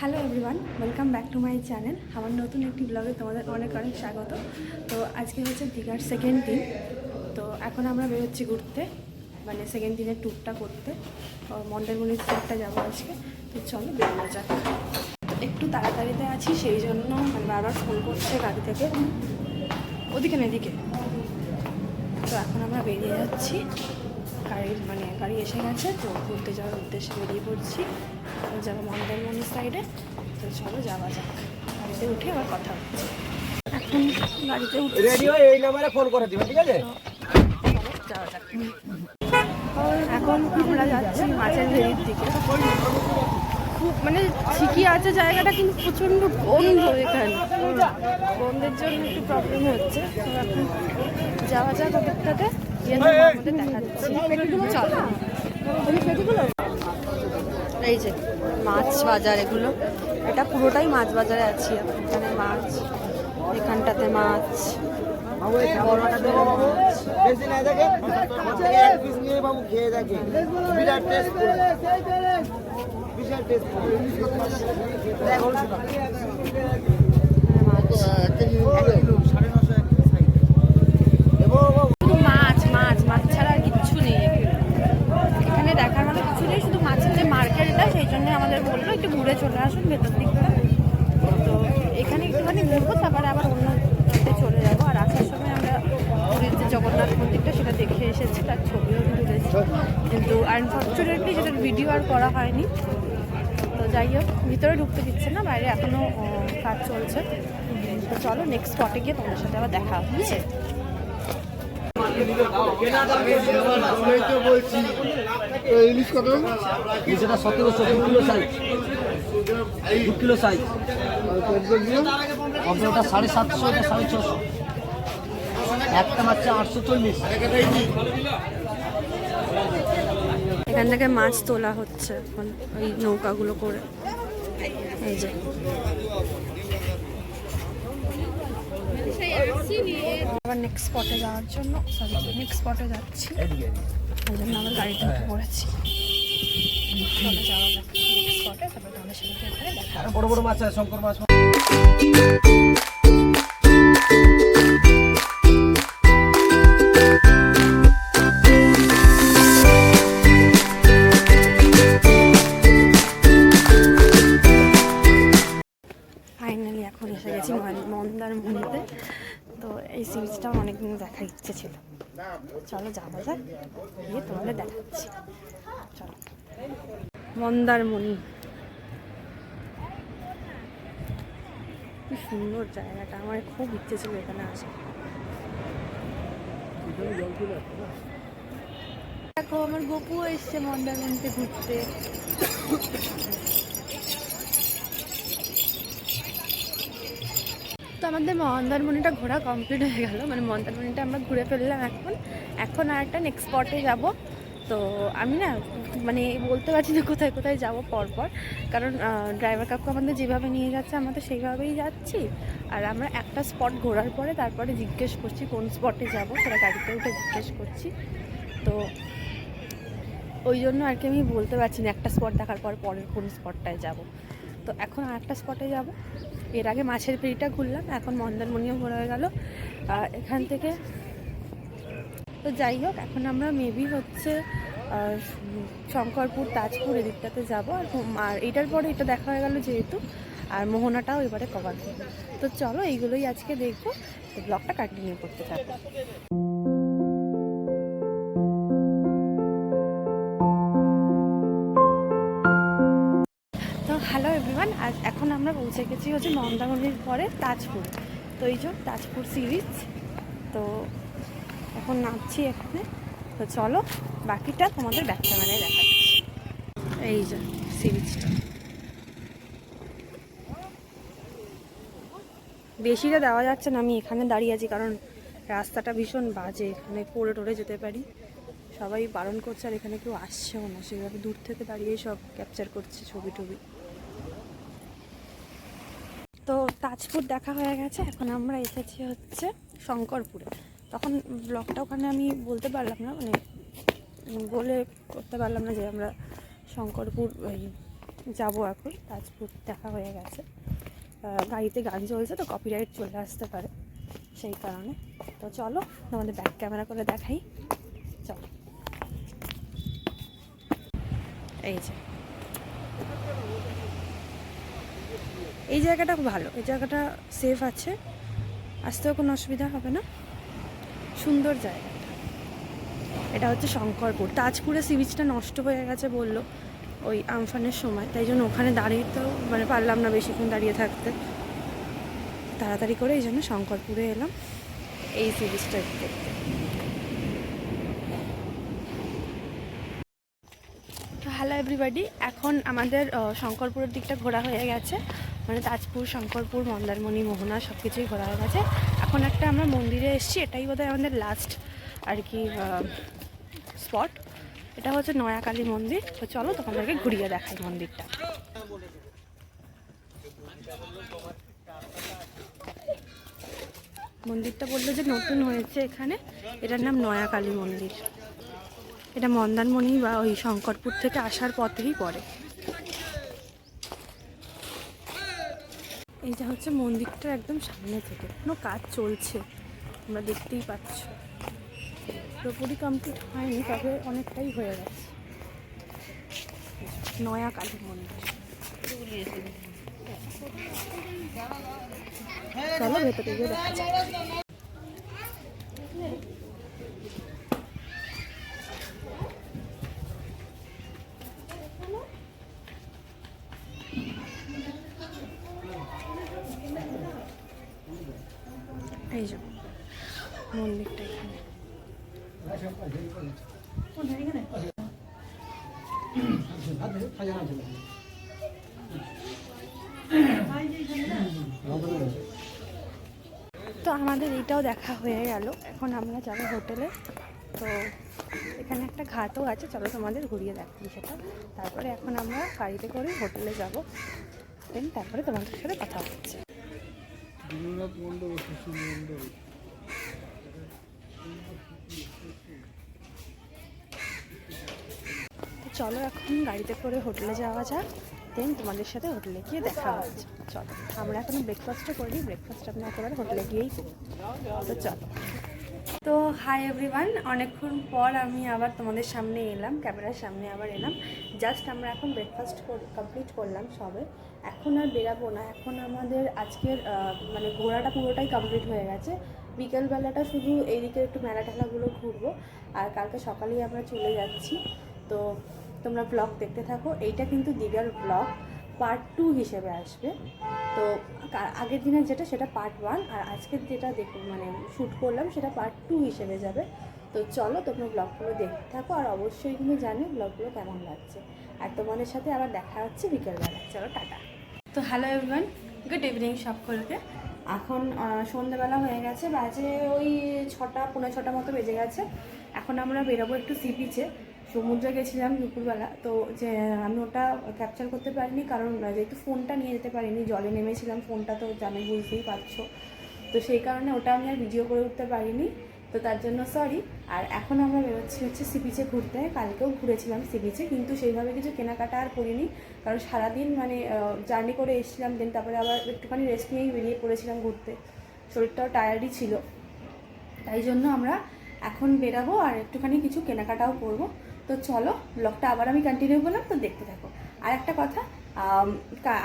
Hello everyone, welcome back to my channel. আমার নতুন একটি ব্লগে তোমাদের অনেক অনেক স্বাগত। তো আজকে হচ্ছে দীঘার সেকেন্ড দিন। তো এখন আমরা বেরোচ্ছি ঘুরতে, মানে সেকেন্ড দিনের ট্যুরটা করতে। মন্দারমণির ট্যুরটা যাবো আজকে। তো চলো বেরোনো যাক। একটু তাড়াতাড়িতে আছি, সেই জন্য মানে বারবার ফোন করছে গাড়ি থেকে, ওদিকে না এদিকে। তো এখন আমরা বেরিয়ে যাচ্ছি, গাড়ি এসে গেছে। তো ঘুরতে যাওয়ার উদ্দেশ্যে বেরিয়ে পড়ছি, যাবো মন্দারমণির সাইডে। তো চলো যাওয়া যাক, গাড়িতে উঠে আবার কথা হচ্ছে। এখন গাড়িতে এই নাম্বারে ফোন করে দিবেন, ঠিক আছে? যাওয়া যাক। এখন আমরা যাচ্ছি মাছের ভেড়ির দিকে। খুব মানে ঠিকই আছে জায়গাটা, কিন্তু প্রচণ্ড গন্ধ এখানে। গন্ধের জন্য একটু প্রবলেম হচ্ছে। তো এখন যাওয়া যাক ওদিকটাতে, আমাদের দেখাচ্ছি। চলো। এই যে মাছ বাজার, এগুলো এটা পুরোটাই মাছ বাজারে আছি। এখানে মাছ, এখানটাতে মাছ, বেশি না দেখে এক পিস নিয়ে বাবু খেয়ে দেখে, বিরাট টেস্ট, বিশাল টেস্ট। মাছ মাছ মাছ ছাড়া আর কিচ্ছু নেই এখানে, দেখার মতো কিছু নেই। শুধু মাছের যে মার্কেটটা, সেই জন্য আমাদের বললো একটু ঘুরে চলে আসুন ভেতর দিকটা। তো এখানে একটুখানি ঘুরবো, তারপরে আবার অন্যতে চলে যাবো। আর আসার সময় আমরা পুরীর যে জগন্নাথ মন্দিরটা, সেটা দেখে এসেছি, তার ছবিও তুলেছি। কিন্তু আনফর্চুনেটলি সেটার ভিডিও আর করা হয়নি। তো যাই হোক, ভিতরে ঢুকতে দিচ্ছে না, বাইরে এখনও কাজ চলছে। তো চলো নেক্সট স্পটে গিয়ে তোমাদের সাথে আবার দেখা হচ্ছে। ইলিশ কত? ইলিশটা 1700, 2 কিলো সাইজ, 2 কিলো সাইজ। ওটা 750, এটা 650। একটা মাছ 840। এখান থেকে মাছ তোলা হচ্ছে এখন ওই নৌকাগুলো করে। এই যে আবার নেক্সট স্পটে যাওয়ার জন্য, নেক্সট স্পটে যাচ্ছি, ওই জন্য আমার গাড়িতে উঠে পড়েছি। চলে যাওয়া যাক নেক্সট স্পটে, তারপর তোমাদের সাথে এখানে দেখা হবে। বড় বড় মাছ আছে, শঙ্কর মাছ। ফাইনালি এখন এসে গেছি মন্দারমণিতে। তো এই সিরিজটা অনেকদিন দেখার ইচ্ছে ছিল। চলো যাওয়া যাক, গিয়ে তোমাদের দেখাচ্ছি। চলো মন্দারমণি, কি সুন্দর জায়গাটা, আমার খুব ইচ্ছে ছিল এখানে আসা। দেখো আমার গপু এসছে মন্দারমণিতে ঘুরতে। তো আমাদের মন্দারমণিটা ঘোরা কমপ্লিট হয়ে গেল, মানে মন্দারমণিটা আমরা ঘুরে ফেললাম। এখন আর একটা নেক্সট স্পটে যাব। তো আমি না মানে বলতে পারছি না কোথায় কোথায় যাবো পরপর, কারণ ড্রাইভার কাকু আমাদের যেভাবে নিয়ে যাচ্ছে আমরা তো সেইভাবেই যাচ্ছি। আর আমরা একটা স্পট ঘোরার পরে তারপরে জিজ্ঞেস করছি কোন স্পটে যাব, সেটা গাড়িতে উঠে জিজ্ঞেস করছি। তো ওই জন্য আর কি আমি বলতে পারছি না একটা স্পট দেখার পর পরের কোন স্পটটায় যাব। তো এখন আর একটা স্পটে যাব। এর আগে মাছের ভেড়িটা ঘুরলাম, এখন মন্দারমণিও ঘোরা হয়ে গেল এখান থেকে। তো যাই হোক, এখন আমরা মেবি হচ্ছে শঙ্করপুর, তাজপুর এদিকটাতে যাবো। আর এটার পরে এটা দেখা হয়ে গেল যেহেতু, আর মোহনাটাও এবারে কভার করবো। তো চলো এইগুলোই আজকে দেখবো। তো ব্লগটা কন্টিনিউ করতে থাকবো। তো হ্যালো এভরিওয়ান, এখন আমরা পৌঁছে গেছি হচ্ছে মন্দারমণির পরে তাজপুর। তো এই যে তাজপুর সিরিজ, তো এখন নামছি এখানে। তো চলো বাকিটা তোমাদের ব্যাক ক্যামেরায় দেখাচ্ছি। এই যে সিরিজটা, বেশিটা দেওয়া যাচ্ছে না, আমি এখানে দাঁড়িয়ে আছি কারণ রাস্তাটা ভীষণ বাজে, এখানে পড়ে টরে যেতে পারি। সবাই বারণ করছে, আর এখানে কেউ আসছেও না, সেভাবে দূর থেকে দাঁড়িয়েই সব ক্যাপচার করছে ছবি টবি। তো তাজপুর দেখা হয়ে গেছে, এখন আমরা এসেছি হচ্ছে শঙ্করপুরে। তখন ব্লগটা ওখানে আমি বলতে পারলাম না, মানে বলে করতে পারলাম না যে আমরা শঙ্করপুর ওই যাব এখন, তাজপুর দেখা হয়ে গেছে। গাড়িতে গান চলছে তো কপিরাইট চলে আসতে পারে, সেই কারণে। তো চলো তোমাদের ব্যাক ক্যামেরা করে দেখাই, চলো। এই যে এই জায়গাটা ভালো, এই জায়গাটা সেফ আছে, আসতেও কোনো অসুবিধা হবে না, সুন্দর জায়গা। এটা হচ্ছে শঙ্করপুর। তাজপুরে সি বিচটা নষ্ট হয়ে গেছে বললো ওই আমফানের সময়, তাই জন্য ওখানে দাঁড়িয়েতেও মানে পারলাম না বেশিক্ষণ দাঁড়িয়ে থাকতে, তাড়াতাড়ি করে এই জন্য শঙ্করপুরে এলাম এই সি বিচটা দেখতে। হ্যালো এভরিবাডি, এখন আমাদের শঙ্করপুরের দিকটা ঘোরা হয়ে গেছে, মানে তাজপুর, শঙ্করপুর, মন্দারমণি, মোহনা সব কিছুই ঘোরা হয়ে গেছে। এখন একটা আমরা মন্দিরে এসেছি, এটাই বোধহয় আমাদের লাস্ট আর কি স্পট। এটা হচ্ছে নয়াকালী মন্দির। তো চলো তোমাদেরকে ঘুরিয়ে দেখাই মন্দিরটা। মন্দিরটা বললো যে নতুন হয়েছে এখানে, এটার নাম নয়াকালী মন্দির। এটা মন্দারমণি বা ওই শঙ্করপুর থেকে আসার পথেই পড়ে। এইটা হচ্ছে মন্দিরটার একদম সামনে থেকে, কোনো কাজ চলছে তোমরা দেখতেই পাচ্ছ, পুরোপুরি কমপ্লিট হয়নি, তবে অনেকটাই হয়ে গেছে। নয়া কালী মন্দির, চলো ভেতরে গিয়ে দেখা যাক। এই যে মন্দিরটা এখানে। তো আমাদের এইটাও দেখা হয়ে গেল, এখন আমরা যাবো হোটেলে। তো এখানে একটা ঘাটও আছে, চলো তোমাদের ঘুরিয়ে দেখাই সেটা। তারপরে এখন আমরা গাড়িতে করে হোটেলে যাব, দেন তারপরে তোমাদের সাথে কথা হচ্ছে। তো চলো এখন গাড়িতে করে হোটেলে যাওয়া যাক, দেন তোমাদের সাথে হোটেলে গিয়ে দেখা হচ্ছে। চলো, আমরা এখন ব্রেকফাস্টও করি, ব্রেকফাস্ট আমরা একেবারে হোটেলে গিয়েই করি। তো চলো। তো হাই এভরিওয়ান, অনেকক্ষণ পর আমি আবার তোমাদের সামনে এলাম, ক্যামেরার সামনে আবার এলাম। জাস্ট আমরা এখন ব্রেকফাস্ট কমপ্লিট করলাম সবে, এখন আর বেরাবো না। এখন আমাদের আজকের মানে ঘোরাটা পুরোটাই কমপ্লিট হয়ে গেছে। বিকেলবেলাটা শুধু এইদিকে একটু মেলা টেলাগুলো ঘুরবো, আর কালকে সকালেই আমরা চলে যাচ্ছি। তো তোমরা ব্লগ দেখতে থাকো। এইটা কিন্তু দীঘার ব্লগ পার্ট 2 হিসেবে আসবে। তো আগের দিনের যেটা সেটা পার্ট 1, আর আজকের যেটা মানে শ্যুট করলাম সেটা পার্ট 2 হিসেবে যাবে। তো চলো তোমরা ব্লগগুলো দেখতে থাকো, আর অবশ্যই কিন্তু জানিও ব্লগগুলো কেমন লাগছে। আর তোমাদের সাথে আবার দেখা হচ্ছে বিকেলবেলা। চলো টাটা। তো হ্যালো এভরিওয়ান, গুড ইভিনিং সকলকে। এখন সন্ধ্যেবেলা হয়ে গেছে, বাজে ওই 6টা পৌনে 6টা মতো বেজে গেছে। এখন আমরা বেরোবো একটু সি বিচে। সমুদ্রে গেছিলাম দুপুরবেলা, তো যে আমি ওটা ক্যাপচার করতে পারিনি, কারণ যেহেতু ফোনটা নিয়ে যেতে পারিনি, জলে নেমেছিলাম, ফোনটা তো জানো বুঝতেই পারছো, তো সেই কারণে ওটা আমি আর ভিডিও করে উঠতে পারিনি, তো তার জন্য সরি। আর এখন আমরা বেরোচ্ছি হচ্ছে সি বিচে ঘুরতে। কালকেও ঘুরেছিলাম সি বিচে, কিন্তু সেইভাবে কিছু কেনাকাটা আর করিনি, কারণ সারাদিন মানে জার্নি করে এসেছিলাম, দেন তারপরে আবার একটুখানি রেস্ট নিয়েই বেরিয়ে পড়েছিলাম ঘুরতে, শরীরটাও টায়ার্ডই ছিল। তাই জন্য আমরা এখন বেরাবো আর একটুখানি কিছু কেনাকাটাও করবো। তো চলো ব্লগটা আবার আমি কন্টিনিউ করলাম, তো দেখতে থাকো। আর একটা কথা,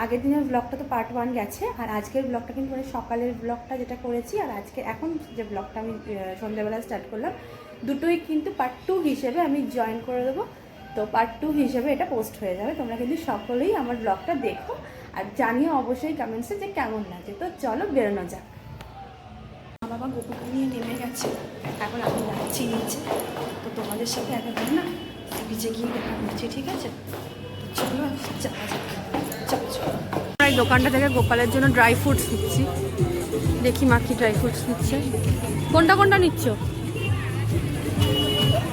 আগের দিনের ব্লগটা তো পার্ট 1 গেছে, আর আজকের ব্লগটা কিন্তু মানে সকালের ব্লগটা যেটা করেছি, আর আজকে এখন যে ব্লগটা আমি সন্ধ্যাবেলা স্টার্ট করলাম, দুটোই কিন্তু পার্ট 2 হিসেবে আমি জয়েন করে দেবো। তো পার্ট 2 হিসেবে এটা পোস্ট হয়ে যাবে। তোমরা কিন্তু সকলেই আমার ব্লগটা দেখো, আর জানিও অবশ্যই কমেন্টসে যে কেমন লাগে। তো চলো বেরোনো যাক। মা বাবা গোপুকে নিয়ে নেমে গেছে, এখন আমি যাচ্ছি নিচে। তো তোমাদের সাথে একেবারে না বিচে গিয়ে দেখা করছি, ঠিক আছে? চলো যাওয়া যাক, চলো চলো। আমরা এই দোকানটা থেকে গোপালের জন্য ড্রাই ফ্রুটস নিচ্ছি, দেখি মা কি ড্রাই ফ্রুটস নিচ্ছে। কোনটা কোনটা নিচ্ছ?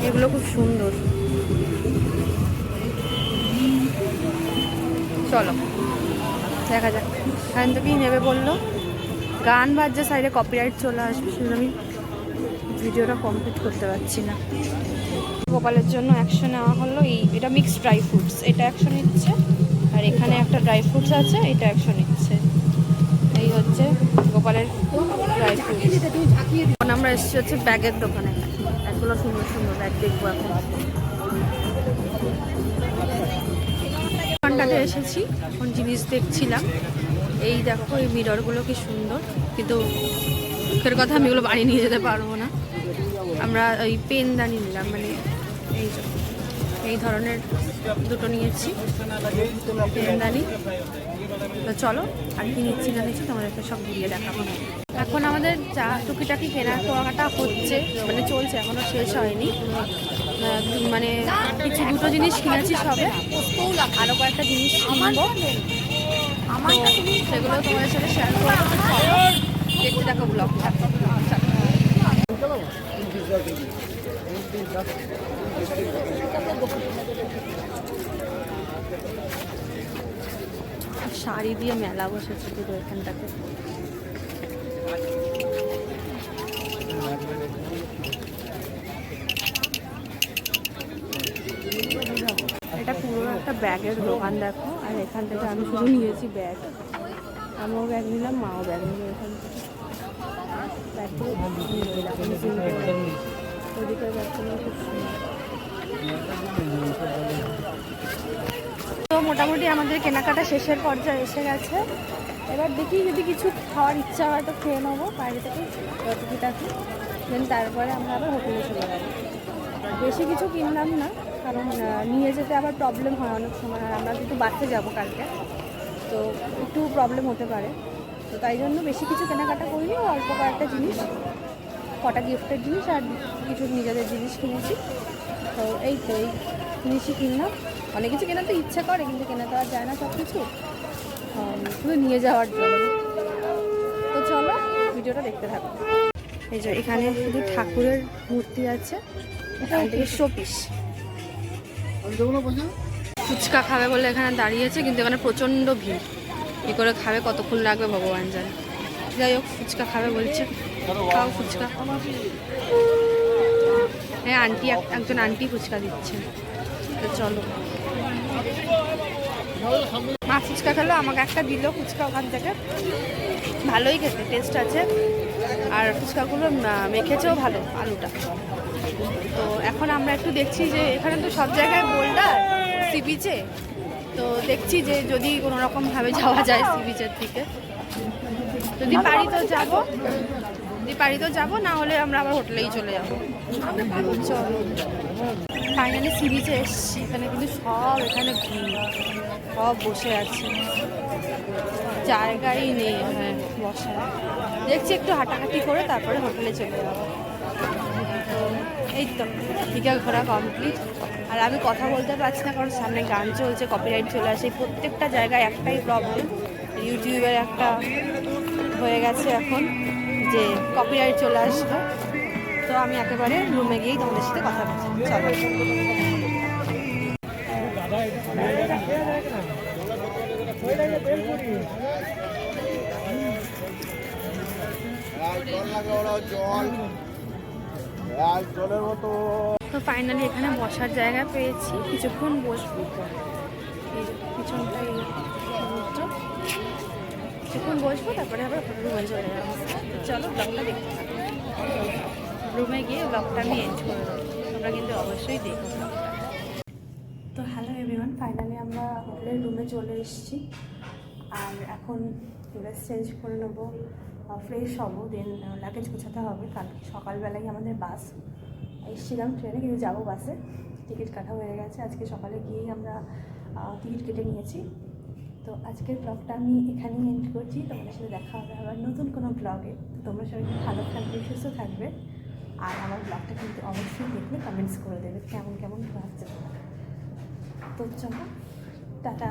এগুলো খুব সুন্দর। চলো দেখা যাক। এখান থেকেই নেবে বললো, গান বাজছে সাইডে, কপিরাইট চলে আসবে, সেজন্য আমি ভিডিওটা কমপ্লিট করতে পারছি না। গোপালের জন্য 100 নেওয়া হলো। এটা মিক্সড ড্রাই ফ্রুটস, এটা 100 নিচ্ছে, আর আর এখানে একটা ড্রাই ফ্রুটস আছে, এটা 100 নিচ্ছে। এই হচ্ছে গোপালের ড্রাই ফ্রুটস। এখন আমরা এসেছি হচ্ছে ব্যাগের দোকানে, এগুলো সুন্দর সুন্দর ব্যাগ দেখবো এখন। দোকানটাতে এসেছি, এখন জিনিস দেখছিলাম। এই দেখো এই মিররগুলো কি সুন্দর, কিন্তু দুঃখের কথা আমি এগুলো বাড়ি নিয়ে যেতে পারবো না। আমরা ওই পেনদানি নিলাম, মানে এই ধরনের দুটো নিয়েছি পেনদানি। তো চলো আর কি নিচ্ছি না নিচ্ছি তোমাদেরকে সব ঘুরিয়ে দেখাবো। এখন আমাদের যা টুকিটাকি কেনাকাটা হচ্ছে, মানে চলছে, এখনো শেষ হয়নি। মানে কিছু দুটো জিনিস কিনেছি সবে, আরও কয়েকটা জিনিস কিনবো, সেগুলো তোমাদের সাথে শেয়ার করবো। দেখতে দেখো ব্লগটা। শাড়ি দিয়ে মেলা বসেছে পুরো এখানটাতে। এটা পুরো একটা ব্যাগের দোকান দেখো, আর এখান থেকে আমি শুধু নিয়েছি ব্যাগ। আমিও ব্যাগ নিলাম, মাও ব্যাগ নিল। এখান থেকে ব্যাগগুলো ওদিকে ব্যাগগুলো খুব সুন্দর। তো মোটামুটি আমাদের কেনাকাটা শেষের পর্যায়ে এসে গেছে। এবার দেখি যদি কিছু খাওয়ার ইচ্ছা হয় তো খেয়ে নেবো বাইরে থেকে টুকিটাকি, দেন তারপরে আমরা আবার হোটেলে চলে যাবো। বেশি কিছু কিনলাম না, কারণ নিয়ে যেতে আবার প্রবলেম হয় অনেক সময়, আর আমরা কিন্তু বাসে যাবো কালকে, তো একটু প্রবলেম হতে পারে। তো তাই জন্য বেশি কিছু কেনাকাটা করিনি, অল্প কয়েকটা জিনিস, কটা গিফটের জিনিস আর কিছু নিজেদের জিনিস কিনেছি। তো এই জিনিসই কিনলাম। অনেক কিছু কেনার তো ইচ্ছা করে, কিন্তু কেনা তো আর যায় না সব কিছু, শুধু নিয়ে যাওয়ার জন্য। তো চলো ভিডিওটা দেখতে থাকো। এই যে এখানে শুধু ঠাকুরের মূর্তি আছে, এখান থেকে শোপিস। ফুচকা খাবে বলে এখানে দাঁড়িয়েছে, কিন্তু এখানে প্রচণ্ড ভিড়। কী করে খাবে, কতক্ষণ লাগবে ভগবান জানে। যাই হোক, ফুচকা খাবে বলছে, খাও ফুচকা। হ্যাঁ, একজন আন্টি ফুচকা দিচ্ছে। তো চলো, মা ফুচকা খেলো, আমাকে একটা দিল ফুচকা ওখান থেকে। ভালোই খেতে, টেস্ট আছে, আর ফুচকাগুলো মেখেছেও ভালো আলুটা। তো এখন আমরা একটু দেখছি যে এখানে তো সব জায়গায় বোল্ডার সি বিচে, তো দেখছি যে যদি কোনো রকমভাবে যাওয়া যায় সি বিচের দিকে। যদি পারি তো যাবো, না হলে আমরা আবার হোটেলেই চলে যাবো। চলো, ফাইনালি সি বিচে এসছি। এখানে কিন্তু এখানে ভিড়, সব বসে আছে, জায়গাই নেই হ্যাঁ বসার। দেখছি একটু হাঁটাহাঁটি করে তারপরে হোটেলে চলে যাবো। তো এই তো দীঘা ঘোরা কমপ্লিট। আর আমি কথা বলতে পারছি না, কারণ সামনে গান চলছে, কপিরাইট চলে আসে। প্রত্যেকটা জায়গায় একটাই প্রবলেম, ইউটিউবের একটা হয়ে গেছে এখন যে কপিরাইট চলে আসবে। তো আমি একেবারে রুমে গিয়েই তোমাদের সাথে কথা বলছি। চলো, তো ফাইনালি এখানে বসার জায়গা পেয়েছি, কিছুক্ষণ বসবো। এই যে পিছনটা এই সমুদ্র, কিছুক্ষণ বসবো, তারপরে আবার রুমে চলে যাবো। চলো ব্লগটা দেখতে থাকো। রুমে গিয়ে ব্লগটা আমি এন্ড করে দেবো, তোমরা কিন্তু অবশ্যই দেখো। তো হ্যালো এভরিওয়ান, ফাইনালি আমরা হোটেলের রুমে চলে এসেছি। আর এখন ড্রেস চেঞ্জ করে নেবো, ফ্রেশ হবো, দেন লাগেজ গোছাতে হবে। কালকে সকালবেলায় আমাদের বাস, এসেছিলাম ট্রেনে কিন্তু যাবো বাসে, টিকিট কাটা হয়ে গেছে। আজকে সকালে গিয়েই আমরা টিকিট কেটে নিয়েছি। তো আজকের ব্লগটা আমি এখানেই এন্ড করছি। তোমাদের সাথে দেখা হবে আবার নতুন কোনো ব্লগে। তো তোমরা সবাই ভালো থাকবে, সুস্থ থাকবে, আর আমার ব্লগটা কিন্তু অবশ্যই দেখলে কমেন্টস করে দেবে কেমন কেমন লাগছে। তো চলো, টাটা।